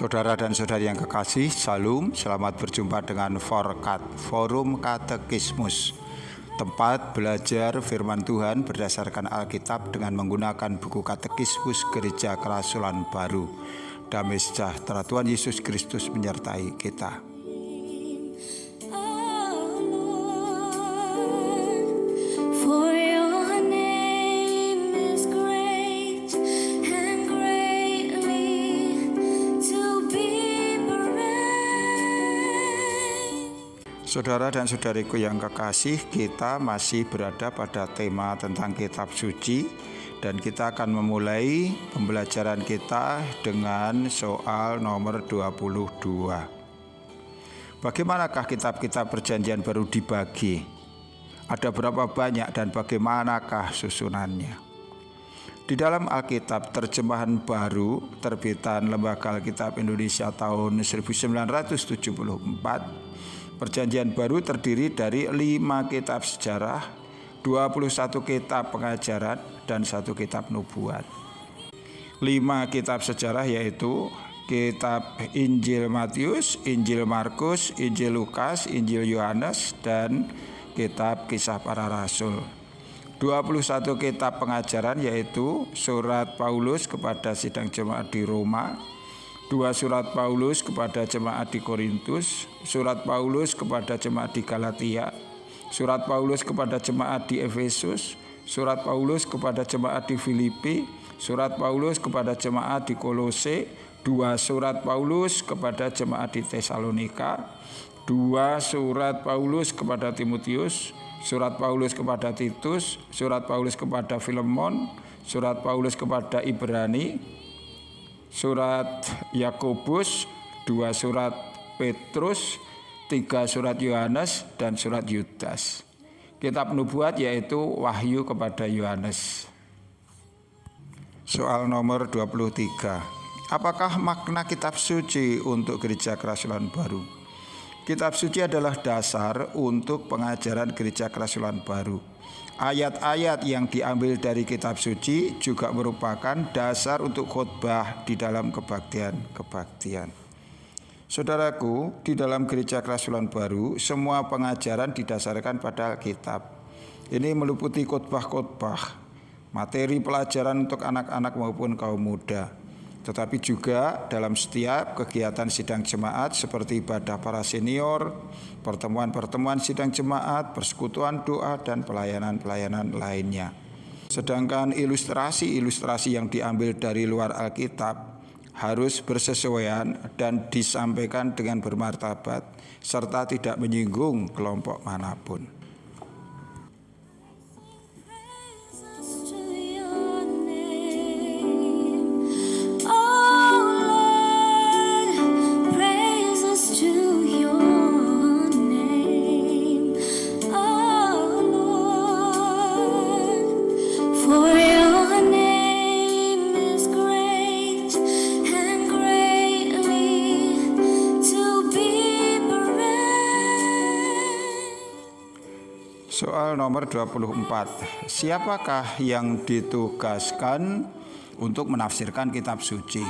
Saudara dan saudari yang kekasih, Shalom, selamat berjumpa dengan Forum Katekismus, tempat belajar firman Tuhan berdasarkan Alkitab dengan menggunakan buku Katekismus Gereja Kerasulan Baru. Damai sejahtera Tuhan Yesus Kristus menyertai kita. Saudara dan saudariku yang kekasih, kita masih berada pada tema tentang kitab suci dan kita akan memulai pembelajaran kita dengan soal nomor 22. Bagaimanakah kitab-kitab perjanjian baru dibagi? Ada berapa banyak dan bagaimanakah susunannya? Di dalam Alkitab terjemahan baru terbitan Lembaga Alkitab Indonesia tahun 1974, Perjanjian Baru terdiri dari 5 kitab sejarah, 21 kitab pengajaran, dan 1 kitab nubuat. 5 kitab sejarah yaitu kitab Injil Matius, Injil Markus, Injil Lukas, Injil Yohanes, dan kitab Kisah Para Rasul. 21 kitab pengajaran yaitu surat Paulus kepada sidang jemaat di Roma, 2 surat Paulus kepada jemaat di Korintus, surat Paulus kepada jemaat di Galatia, surat Paulus kepada jemaat di Efesus, surat Paulus kepada jemaat di Filipi, surat Paulus kepada jemaat di Kolose, 2 surat Paulus kepada jemaat di Tesalonika, 2 surat Paulus kepada Timotius, surat Paulus kepada Titus, surat Paulus kepada Filemon, surat Paulus kepada Ibrani, surat Yakobus, 2 surat Petrus, 3 surat Yohanes, dan surat Yudas. Kitab nubuat yaitu Wahyu kepada Yohanes. Soal nomor 23. Apakah makna kitab suci untuk Gereja Kerasulan Baru? Kitab suci adalah dasar untuk pengajaran Gereja Kerasulan Baru. Ayat-ayat yang diambil dari kitab suci juga merupakan dasar untuk khotbah di dalam kebaktian. Saudaraku, di dalam Gereja Kerasulan Baru, semua pengajaran didasarkan pada Alkitab. Ini meliputi khotbah-khotbah, materi pelajaran untuk anak-anak maupun kaum muda. Tetapi juga dalam setiap kegiatan sidang jemaat seperti ibadah para senior, pertemuan-pertemuan sidang jemaat, persekutuan doa, dan pelayanan-pelayanan lainnya. Sedangkan ilustrasi-ilustrasi yang diambil dari luar Alkitab harus bersesuaian dan disampaikan dengan bermartabat serta tidak menyinggung kelompok manapun. Soal nomor 24. Siapakah yang ditugaskan untuk menafsirkan kitab suci?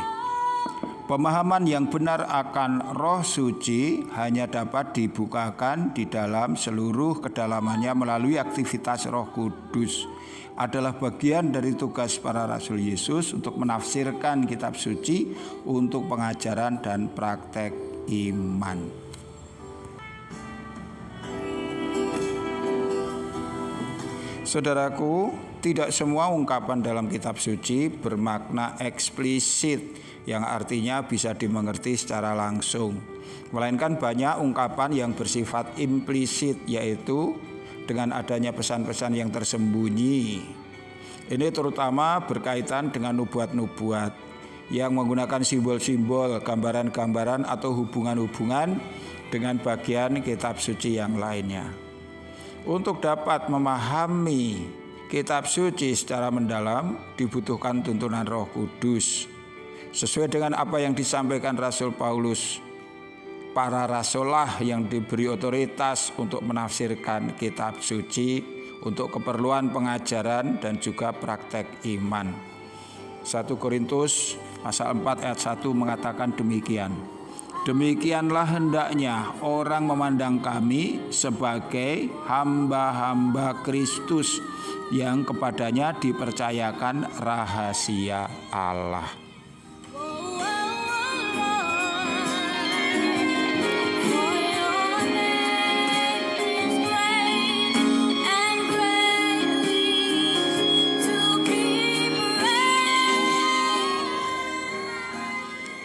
Pemahaman yang benar akan Roh Suci hanya dapat dibukakan di dalam seluruh kedalamannya melalui aktivitas Roh Kudus. Adalah bagian dari tugas para Rasul Yesus untuk menafsirkan kitab suci untuk pengajaran dan praktek iman. Saudaraku, tidak semua ungkapan dalam kitab suci bermakna eksplisit yang artinya bisa dimengerti secara langsung. Melainkan banyak ungkapan yang bersifat implisit, yaitu dengan adanya pesan-pesan yang tersembunyi. Ini terutama berkaitan dengan nubuat-nubuat yang menggunakan simbol-simbol, gambaran-gambaran atau hubungan-hubungan dengan bagian kitab suci yang lainnya. Untuk dapat memahami kitab suci secara mendalam dibutuhkan tuntunan Roh Kudus. Sesuai dengan apa yang disampaikan Rasul Paulus, para rasullah yang diberi otoritas untuk menafsirkan kitab suci untuk keperluan pengajaran dan juga praktek iman. 1 Korintus Pasal 4 ayat 1 mengatakan demikian. Demikianlah hendaknya orang memandang kami sebagai hamba-hamba Kristus yang kepadanya dipercayakan rahasia Allah.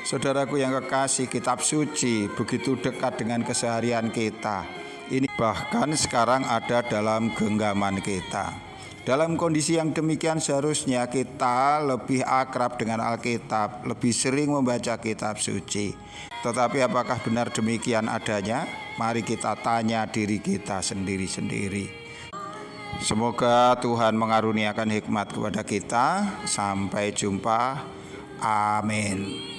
Saudaraku yang kekasih, kitab suci begitu dekat dengan keseharian kita. Ini bahkan sekarang ada dalam genggaman kita. Dalam kondisi yang demikian seharusnya kita lebih akrab dengan Alkitab, lebih sering membaca kitab suci. Tetapi apakah benar demikian adanya? Mari kita tanya diri kita sendiri-sendiri. Semoga Tuhan mengaruniakan hikmat kepada kita. Sampai jumpa. Amin.